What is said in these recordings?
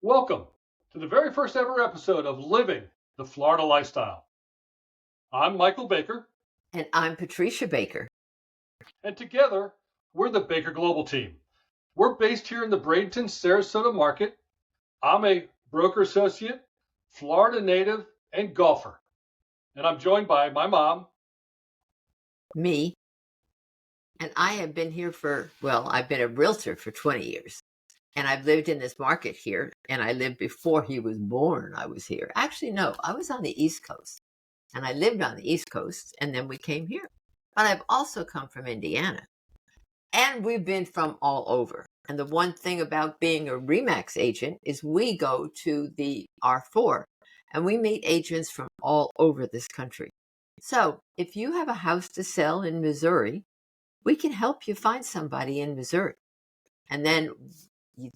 Welcome to the very first ever episode of Living the Florida Lifestyle. I'm Michael Baker. And I'm Patricia Baker. And together, we're the Baker Global Team. We're based here in the Bradenton, Sarasota market. I'm a broker associate, Florida native, and golfer. And I'm joined by my mom. Me. And I have been here I've been a realtor for 20 years. And I've lived in this market here. And I lived before he was born. I was here. Actually, no, I was on the East Coast. And I lived on the East Coast. And then we came here. But I've also come from Indiana. And we've been from all over. And the one thing about being a RE/MAX agent is we go to the R4 and we meet agents from all over this country. So if you have a house to sell in Missouri, we can help you find somebody in Missouri. And then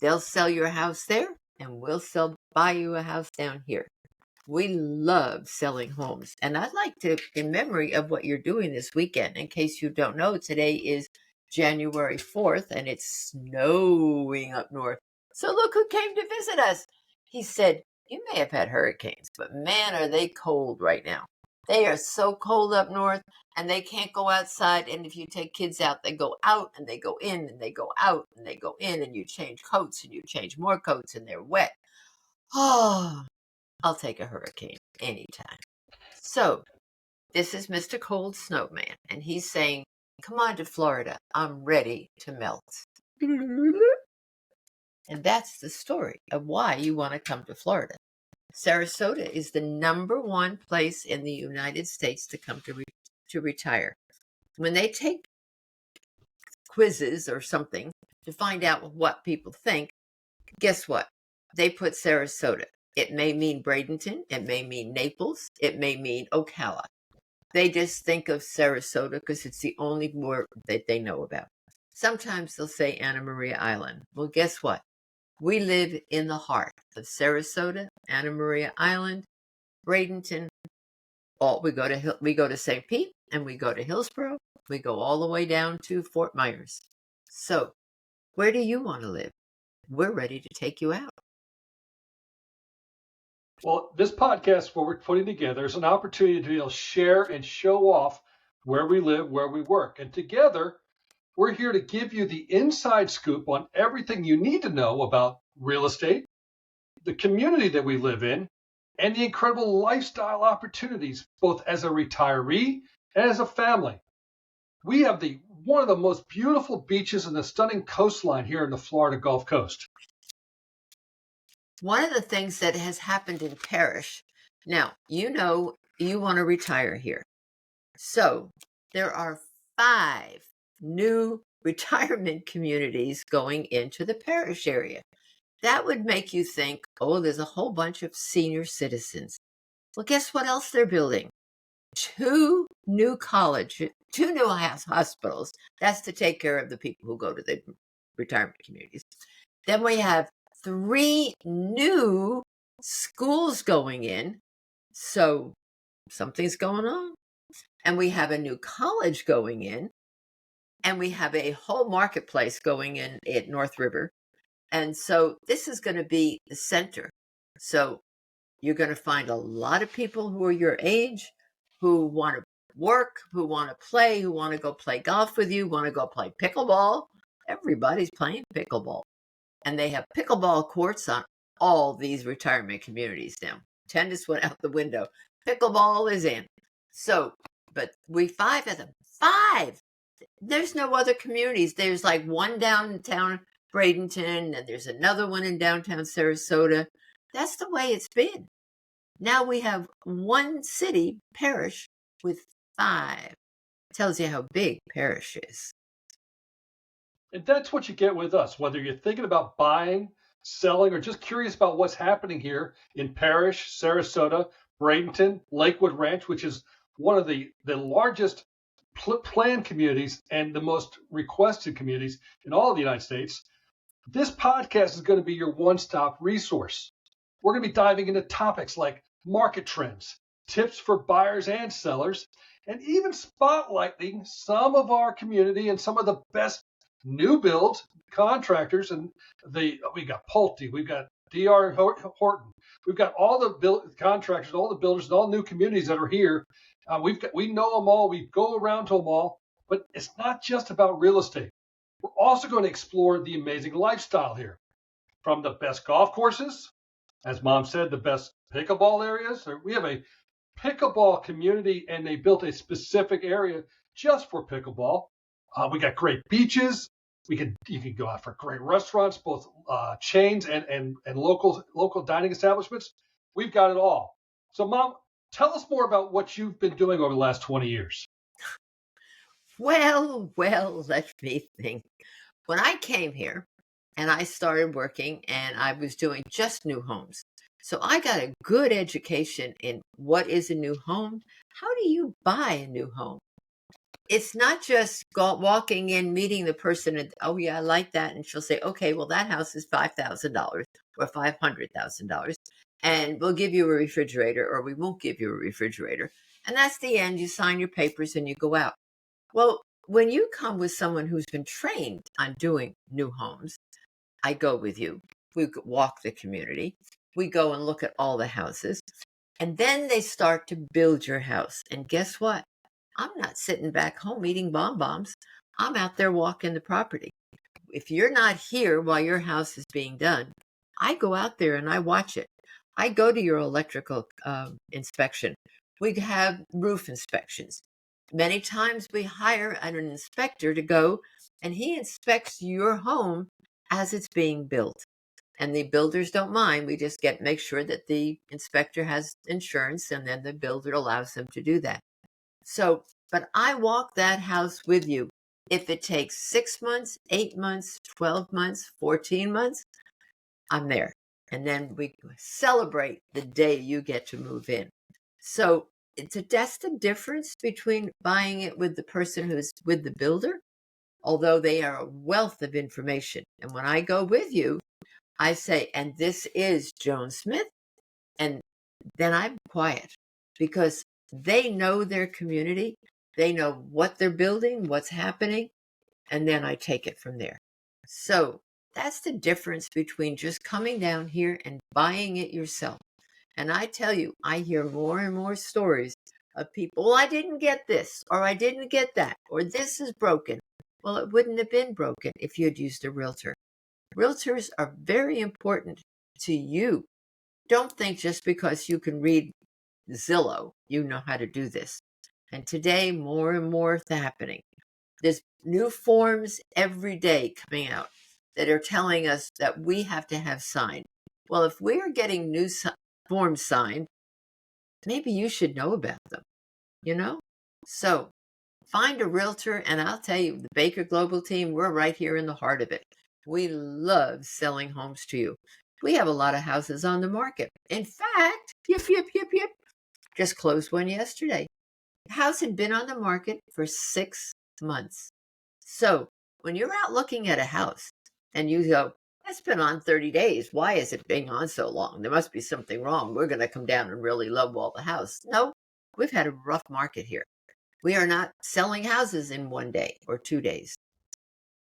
they'll sell your house there and we'll buy you a house down here. We love selling homes. And I'd like to, in memory of what you're doing this weekend, in case you don't know, today is January 4th and it's snowing up north. So look who came to visit us. He said, you may have had hurricanes, but man, are they cold right now. They are so cold up north and they can't go outside. And if you take kids out, they go out and they go in and they go out and they go in and you change coats and you change more coats and they're wet. Oh, I'll take a hurricane anytime. So this is Mr. Cold Snowman and he's saying, come on to Florida. I'm ready to melt. And that's the story of why you want to come to Florida. Sarasota is the #1 place in the United States to come to retire. When they take quizzes or something to find out what people think, guess what? They put Sarasota. It may mean Bradenton. It may mean Naples. It may mean Ocala. They just think of Sarasota because it's the only word that they know about. Sometimes they'll say Anna Maria Island. Well, guess what? We live in the heart of Sarasota, Anna Maria Island, Bradenton. We go to St. Pete and we go to Hillsborough. We go all the way down to Fort Myers. So, where do you want to live? We're ready to take you out. Well, this podcast, what we're putting together, is an opportunity to be able to share and show off where we live, where we work. And together, we're here to give you the inside scoop on everything you need to know about real estate, the community that we live in, and the incredible lifestyle opportunities, both as a retiree and as a family. We have one of the most beautiful beaches and the stunning coastline here in the Florida Gulf Coast. One of the things that has happened in Parrish, now, you know you want to retire here. So there are 5 new retirement communities going into the Parrish area. That would make you think, oh, there's a whole bunch of senior citizens. Well, guess what else they're building? 2 new hospitals. That's to take care of the people who go to the retirement communities. Then we have 3 new schools going in. So something's going on. And we have a new college going in. And we have a whole marketplace going in at North River. And so this is going to be the center. So you're going to find a lot of people who are your age, who want to work, who want to play, who want to go play golf with you, want to go play pickleball. Everybody's playing pickleball. And they have pickleball courts on all these retirement communities now. Tennis went out the window. Pickleball is in. So, but we 5 of them. 5! There's no other communities. There's like one downtown Bradenton, and there's another one in downtown Sarasota. That's the way it's been. Now we have one city, Parrish, with 5. Tells you how big Parrish is. And that's what you get with us, whether you're thinking about buying, selling, or just curious about what's happening here in Parrish, Sarasota, Bradenton, Lakewood Ranch, which is one of the largest planned communities and the most requested communities in all of the United States. This podcast is going to be your one-stop resource. We're going to be diving into topics like market trends, tips for buyers and sellers, and even spotlighting some of our community and some of the best new build contractors. And we got Pulte, we've got DR Horton. We've got all the contractors, all the builders, and all new communities that are here. We know them all. We go around to them all. But it's not just about real estate. We're also going to explore the amazing lifestyle here, from the best golf courses, as Mom said, the best pickleball areas. We have a pickleball community, and they built a specific area just for pickleball. We got great beaches. You can go out for great restaurants, both chains and local dining establishments. We've got it all. So, Mom, tell us more about what you've been doing over the last 20 years. Well, let me think. When I came here and I started working, and I was doing just new homes. So I got a good education in what is a new home. How do you buy a new home? It's not just walking in, meeting the person, and, oh, yeah, I like that. And she'll say, okay, well, that house is $5,000 or $500,000, and we'll give you a refrigerator, or we won't give you a refrigerator. And that's the end. You sign your papers and you go out. Well, when you come with someone who's been trained on doing new homes, I go with you. We walk the community. We go and look at all the houses. And then they start to build your house. And guess what? I'm not sitting back home eating bonbons. I'm out there walking the property. If you're not here while your house is being done, I go out there and I watch it. I go to your electrical inspection. We have roof inspections. Many times we hire an inspector to go, and he inspects your home as it's being built. And the builders don't mind. We just make sure that the inspector has insurance, and then the builder allows them to do that. So, but I walk that house with you. If it takes 6 months, 8 months, 12 months, 14 months, I'm there. And then we celebrate the day you get to move in. So that's the difference between buying it with the person who's with the builder, although they are a wealth of information. And when I go with you, I say, and this is Joan Smith. And then I'm quiet, because they know their community. They know what they're building, what's happening, and then I take it from there. So that's the difference between just coming down here and buying it yourself. And I tell you, I hear more and more stories of people, well, I didn't get this, or I didn't get that, or this is broken. Well, it wouldn't have been broken if you had used a realtor. Realtors are very important to you. Don't think just because you can read Zillow, you know how to do this. And today, more and more is happening. There's new forms every day coming out that are telling us that we have to have signed. Well, if we're getting new forms signed, maybe you should know about them, So find a realtor, and I'll tell you, the Baker Global team, we're right here in the heart of it. We love selling homes to you. We have a lot of houses on the market. In fact, just closed one yesterday. The house had been on the market for 6 months. So when you're out looking at a house and you go, that's been on 30 days. Why is it being on so long? There must be something wrong. We're going to come down and really lowball the house. No, we've had a rough market here. We are not selling houses in 1 day or 2 days.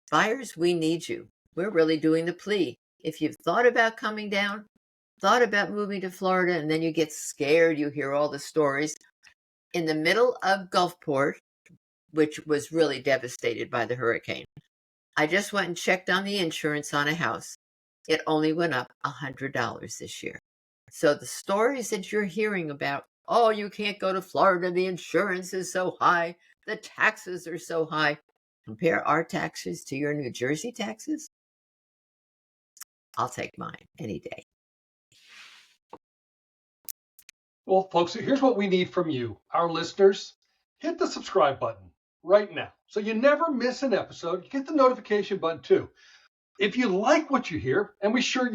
Buyers, we need you. We're really doing the plea. If you've thought about coming down, thought about moving to Florida, and then you get scared, you hear all the stories. In the middle of Gulfport, which was really devastated by the hurricane, I just went and checked on the insurance on a house. It only went up $100 this year. So the stories that you're hearing about, oh, you can't go to Florida, the insurance is so high, the taxes are so high. Compare our taxes to your New Jersey taxes. I'll take mine any day. Well, folks, here's what we need from you, our listeners. Hit the subscribe button right now so you never miss an episode. Hit the notification button too. If you like what you hear, and we're sure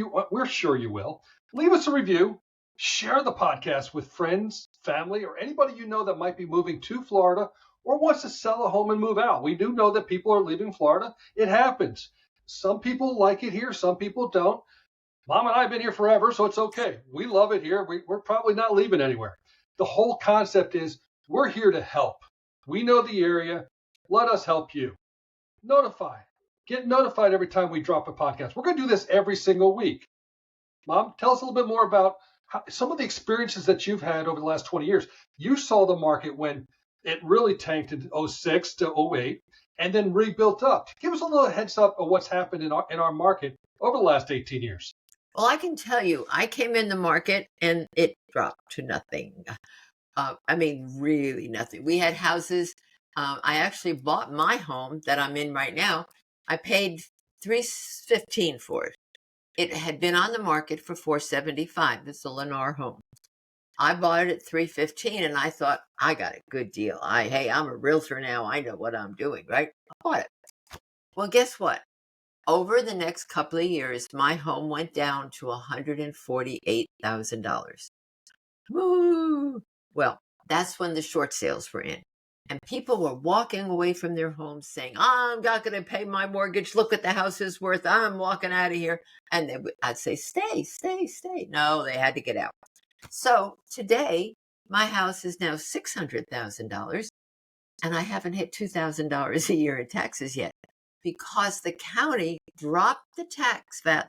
you will, leave us a review, share the podcast with friends, family, or anybody you know that might be moving to Florida or wants to sell a home and move out. We do know that people are leaving Florida. It happens. Some people like it here, some people don't. Mom and I have been here forever, so it's okay. We love it here. We're probably not leaving anywhere. The whole concept is we're here to help. We know the area. Let us help you. Get notified every time we drop a podcast. We're going to do this every single week. Mom, tell us a little bit more about some of the experiences that you've had over the last 20 years. You saw the market when it really tanked in '06 to '08 and then rebuilt up. Give us a little heads up of what's happened in our market over the last 18 years. Well, I can tell you, I came in the market and it dropped to nothing. I mean, really nothing. We had houses. I actually bought my home that I'm in right now. I paid $315 for it. It had been on the market for $475. It's a Lennar home. I bought it at $315, and I thought I got a good deal. Hey, I'm a realtor now. I know what I'm doing, right? I bought it. Well, guess what? Over the next couple of years, my home went down to $148,000. Woo! Well, that's when the short sales were in. And people were walking away from their homes saying, I'm not going to pay my mortgage. Look what the house is worth. I'm walking out of here. And I'd say, stay, stay, stay. No, they had to get out. So today, my house is now $600,000, and I haven't hit $2,000 a year in taxes yet because the county dropped the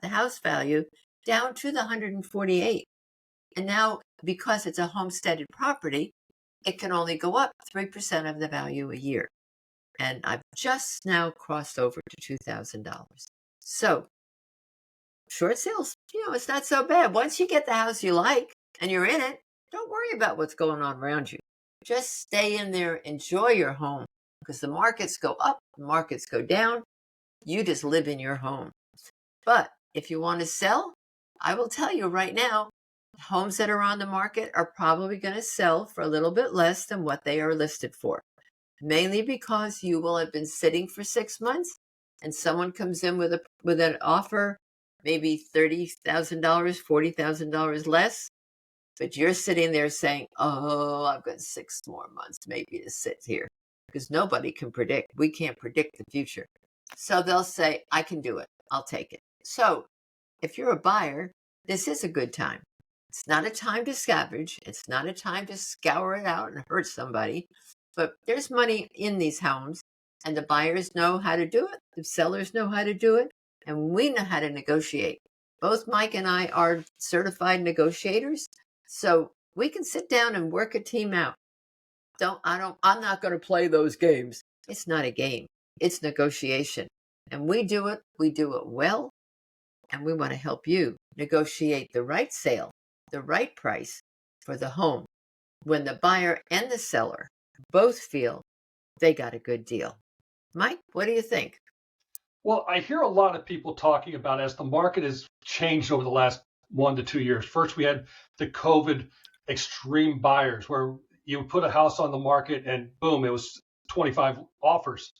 house value down to the 148. And now, because it's a homesteaded property, it can only go up 3% of the value a year. And I've just now crossed over to $2,000. So short sales, it's not so bad. Once you get the house you like and you're in it, don't worry about what's going on around you. Just stay in there, enjoy your home, because the markets go up, the markets go down. You just live in your home. But if you want to sell, I will tell you right now, homes that are on the market are probably going to sell for a little bit less than what they are listed for, mainly because you will have been sitting for 6 months and someone comes in with an offer, maybe $30,000, $40,000 less, but you're sitting there saying, oh, I've got 6 more months maybe to sit here, because nobody can predict. We can't predict the future. So they'll say, I can do it. I'll take it. So if you're a buyer, this is a good time. It's not a time to scavenge. It's not a time to scour it out and hurt somebody. But there's money in these homes, and the buyers know how to do it. The sellers know how to do it, and we know how to negotiate. Both Mike and I are certified negotiators, so we can sit down and work a team out. I'm not going to play those games. It's not a game. It's negotiation. And we do it well, and we want to help you negotiate the right sale, the right price for the home when the buyer and the seller both feel they got a good deal. Mike, what do you think? Well, I hear a lot of people talking about as the market has changed over the last 1 to 2 years. First, we had the COVID extreme buyers where you put a house on the market and boom, it was 25 offers.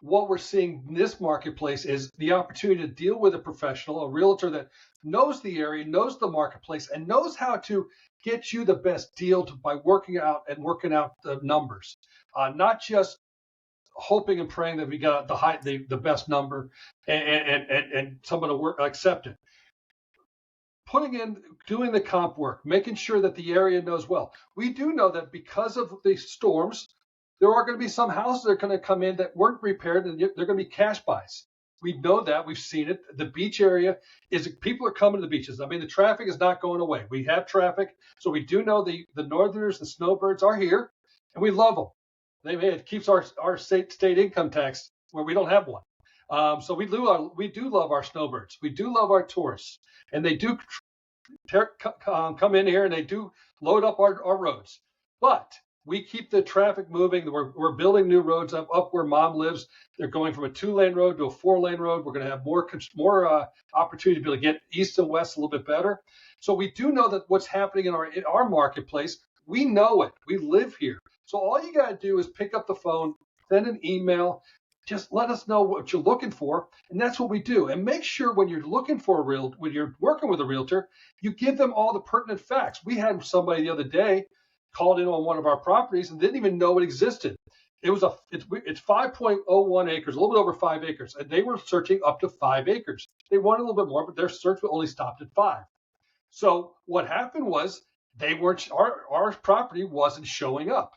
What we're seeing in this marketplace is the opportunity to deal with a professional, a realtor that knows the area, knows the marketplace, and knows how to get you the best deal by working out the numbers, not just hoping and praying that we got the best number and someone to accept it. Doing the comp work, making sure that the area knows well. We do know that because of the storms, there are going to be some houses that are going to come in that weren't repaired, and they're going to be cash buys. We know that. We've seen it. The beach area people are coming to the beaches. I mean, the traffic is not going away. We have traffic, so we do know the northerners, the snowbirds are here, and we love them. It keeps our state income tax where we don't have one. So we do love our snowbirds. We do love our tourists, and they do come in here and they do load up our roads. But we keep the traffic moving. We're building new roads up where Mom lives. They're going from a 2-lane road to a 4-lane road. We're going to have more opportunity to be able to get east and west a little bit better. So we do know that what's happening in our marketplace, we know it. We live here. So all you got to do is pick up the phone, send an email, just let us know what you're looking for, and that's what we do. And make sure when you're looking for when you're working with a realtor, you give them all the pertinent facts. We had somebody the other day called in on one of our properties and didn't even know it existed. It's 5.01 acres, a little bit over 5 acres, and they were searching up to 5 acres. They wanted a little bit more, but their search only stopped at 5. So what happened was our property wasn't showing up.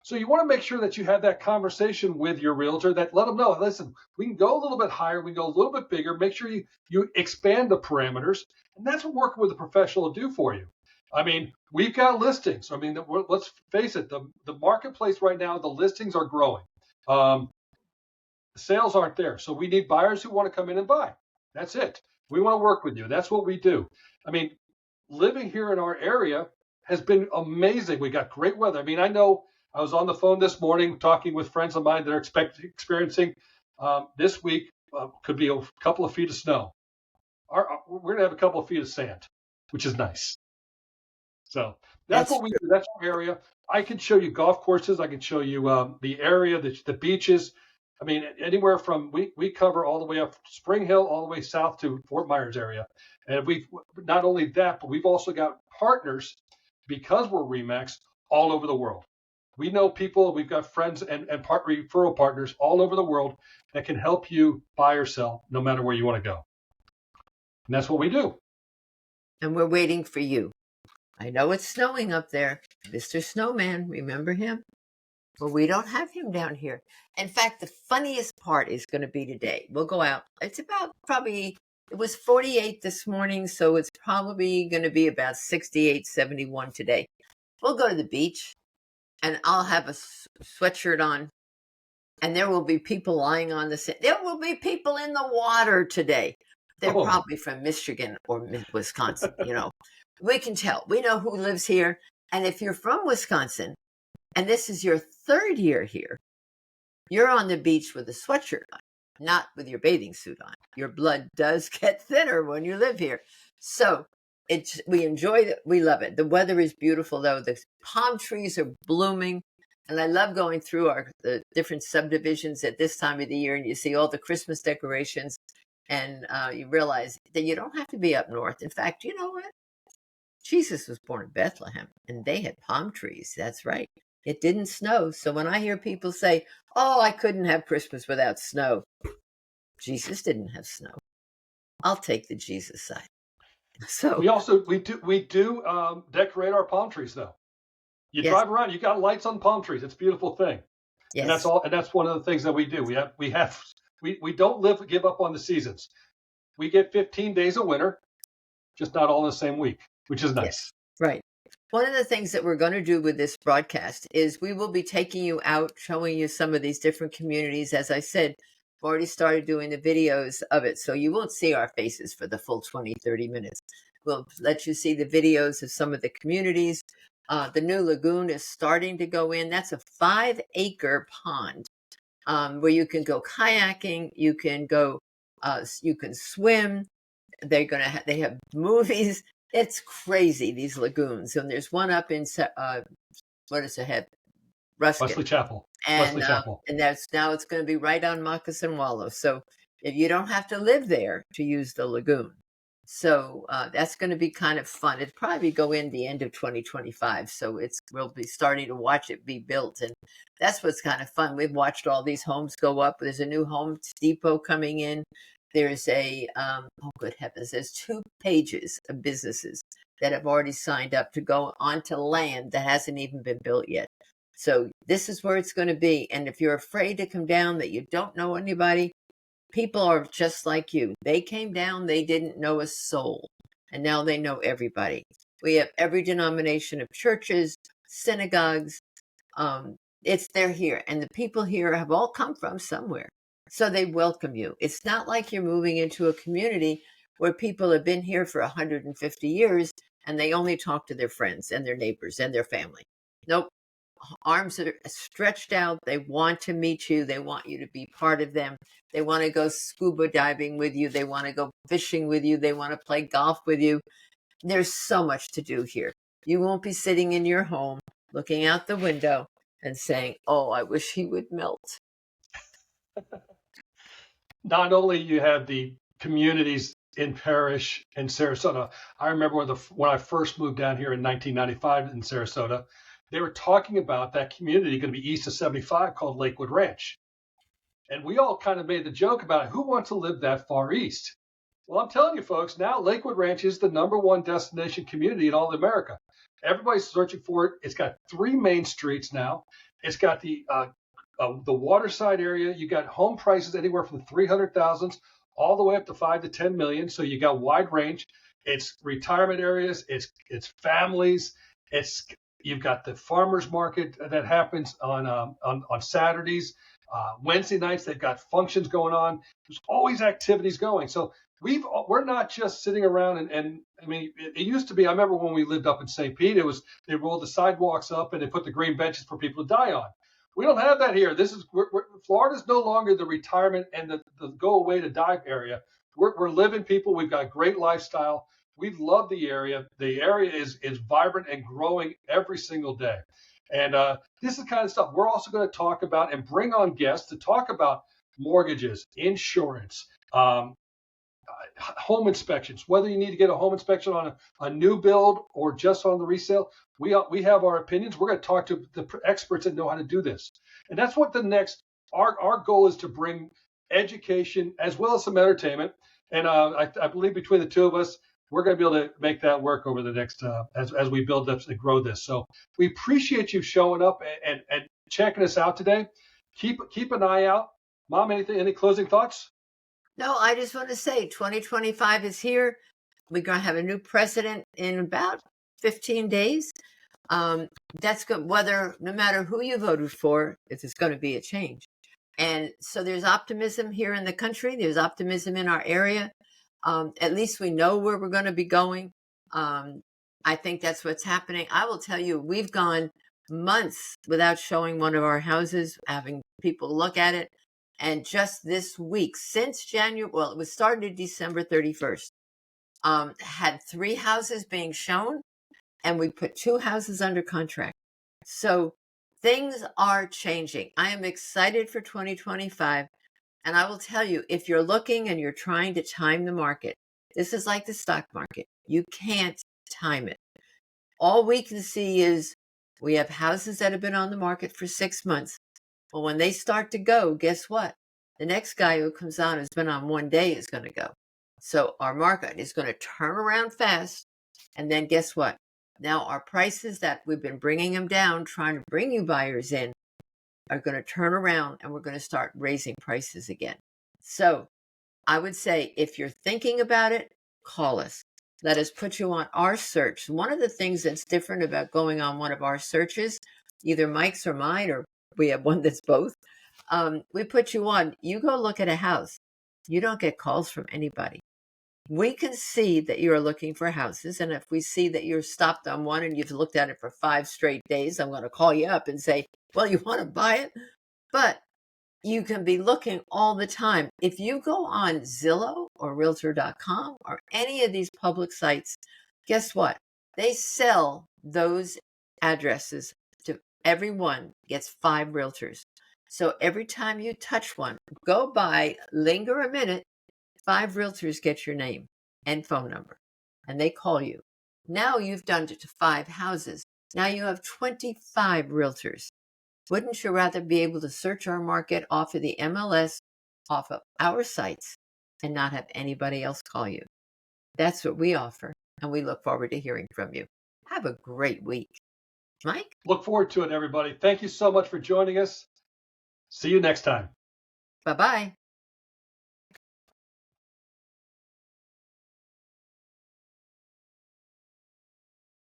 So you want to make sure that you have that conversation with your realtor, that let them know, listen, we can go a little bit higher, we can go a little bit bigger. Make sure you expand the parameters, and that's what working with a professional will do for you. I mean, we've got listings. I mean, let's face it, the marketplace right now, the listings are growing. The sales aren't there, so we need buyers who want to come in and buy. That's it. We want to work with you. That's what we do. I mean, living here in our area has been amazing. We got great weather. I mean, I know I was on the phone this morning talking with friends of mine that are experiencing this week could be a couple of feet of snow. We're going to have a couple of feet of sand, which is nice. So that's what we do. That's our area. I can show you golf courses. I can show you the area, the beaches. I mean, anywhere from we cover all the way up Spring Hill, all the way south to Fort Myers area. And we've not only that, but we've also got partners because we're RE/MAX all over the world. We know people, we've got friends and referral partners all over the world that can help you buy or sell no matter where you want to go. And that's what we do. And we're waiting for you. I know it's snowing up there. Mr. Snowman, remember him? Well, we don't have him down here. In fact, the funniest part is going to be today. We'll go out. It's about it was 48 this morning, so it's probably going to be about 68, 71 today. We'll go to the beach, and I'll have a sweatshirt on, and there will be people lying on the sand. There will be people in the water today. They're probably from Michigan or Wisconsin, We can tell. We know who lives here. And if you're from Wisconsin, and this is your third year here, you're on the beach with a sweatshirt on, not with your bathing suit on. Your blood does get thinner when you live here. So we enjoy it. We love it. The weather is beautiful, though. The palm trees are blooming. And I love going through the different subdivisions at this time of the year, and you see all the Christmas decorations, and you realize that you don't have to be up north. In fact, you know what? Jesus was born in Bethlehem, and they had palm trees. That's right. It didn't snow. So when I hear people say, oh, I couldn't have Christmas without snow, Jesus didn't have snow. I'll take the Jesus side. So we do decorate our palm trees, though. You drive around, you got lights on palm trees. It's a beautiful thing. Yes. And that's all. And that's one of the things that we do. We don't give up on the seasons. We get 15 days of winter, just not all in the same week, which is nice. Yes. Right. One of the things that we're going to do with this broadcast is we will be taking you out, showing you some of these different communities. As I said, we've already started doing the videos of it, so you won't see our faces for the full 20, 30 minutes. We'll let you see the videos of some of the communities. The new lagoon is starting to go in. That's a 5-acre pond where you can go kayaking, you can go, you can swim. They have movies. It's crazy, these lagoons. And there's one up in what is it? Ruskin. Wesley Chapel. And that's now it's going to be right on Moccasin Wallow. So if you don't have to live there to use the lagoon. So that's going to be kind of fun. It'll probably go in the end of 2025. So we'll be starting to watch it be built. And that's what's kind of fun. We've watched all these homes go up. There's a new Home Depot coming in. There's oh, good heavens, there's 2 pages of businesses that have already signed up to go onto land that hasn't even been built yet. So this is where it's going to be. And if you're afraid to come down, that you don't know anybody, people are just like you. They came down, they didn't know a soul, and now they know everybody. We have every denomination of churches, synagogues. They're here, and the people here have all come from somewhere. So they welcome you. It's not like you're moving into a community where people have been here for 150 years and they only talk to their friends and their neighbors and their family. Nope. Arms are stretched out. They want to meet you. They want you to be part of them. They want to go scuba diving with you. They want to go fishing with you. They want to play golf with you. There's so much to do here. You won't be sitting in your home looking out the window and saying, oh, I wish he would melt. Not only you have the communities in Parrish and Sarasota. I remember when I first moved down here in 1995 in Sarasota, they were talking about that community going to be east of 75 called Lakewood Ranch. And we all kind of made the joke about who wants to live that far east. Well, I'm telling you folks, now Lakewood Ranch is the #1 destination community in all of America. Everybody's searching for it. It's got 3 main streets now. It's got the waterside area. You got home prices anywhere from 300,000 all the way up to 5 to 10 million. So you got wide range. It's retirement areas. It's families. It's You've got the farmers market that happens on Saturdays, Wednesday nights. They've got functions going on. There's always activities going. So we're not just sitting around and I mean it used to be. I remember when we lived up in St. Pete, it was they rolled the sidewalks up and they put the green benches for people to die on. We don't have that here. Florida's no longer the retirement and the go away to die area. We're living people. We've got a great lifestyle. We love the area. The area is vibrant and growing every single day. And this is the kind of stuff we're also going to talk about and bring on guests to talk about mortgages, insurance, home inspections. Whether you need to get a home inspection on a new build or just on the resale, we have our opinions. We're going to talk to the experts that know how to do this. And that's what our goal is, to bring education as well as some entertainment. And I believe between the two of us, we're going to be able to make that work over the next as we build up and grow this. So we appreciate you showing up and checking us out today. Keep an eye out. Mom, any closing thoughts? No, I just want to say 2025 is here. We're going to have a new president in about 15 days. That's good. No matter who you voted for, it's going to be a change. And so there's optimism here in the country. There's optimism in our area. At least we know where we're going to be going. I think that's what's happening. I will tell you, we've gone months without showing one of our houses, having people look at it. And just this week, since January, well, it was started December 31st, had 3 houses being shown, and we put 2 houses under contract. So things are changing. I am excited for 2025. And I will tell you, if you're looking and you're trying to time the market, this is like the stock market. You can't time it. All we can see is we have houses that have been on the market for 6 months. Well, when they start to go, guess what? The next guy who comes on who's been on 1 day is going to go. So our market is going to turn around fast. And then guess what? Now our prices that we've been bringing them down, trying to bring you buyers in, are going to turn around and we're going to start raising prices again. So I would say if you're thinking about it, call us. Let us put you on our search. One of the things that's different about going on one of our searches, either Mike's or mine, or we have one that's both, we put you on. You go look at a house. You don't get calls from anybody. We can see that you're looking for houses. And if we see that you're stopped on one and you've looked at it for 5 straight days, I'm going to call you up and say, well, you want to buy it? But you can be looking all the time. If you go on Zillow or Realtor.com or any of these public sites, guess what? They sell those addresses to everyone gets 5 realtors. So every time you touch one, go by, linger a minute, 5 realtors get your name and phone number, and they call you. Now you've done it to 5 houses. Now you have 25 realtors. Wouldn't you rather be able to search our market off of the MLS, off of our sites, and not have anybody else call you? That's what we offer, and we look forward to hearing from you. Have a great week. Mike? Look forward to it, everybody. Thank you so much for joining us. See you next time. Bye-bye.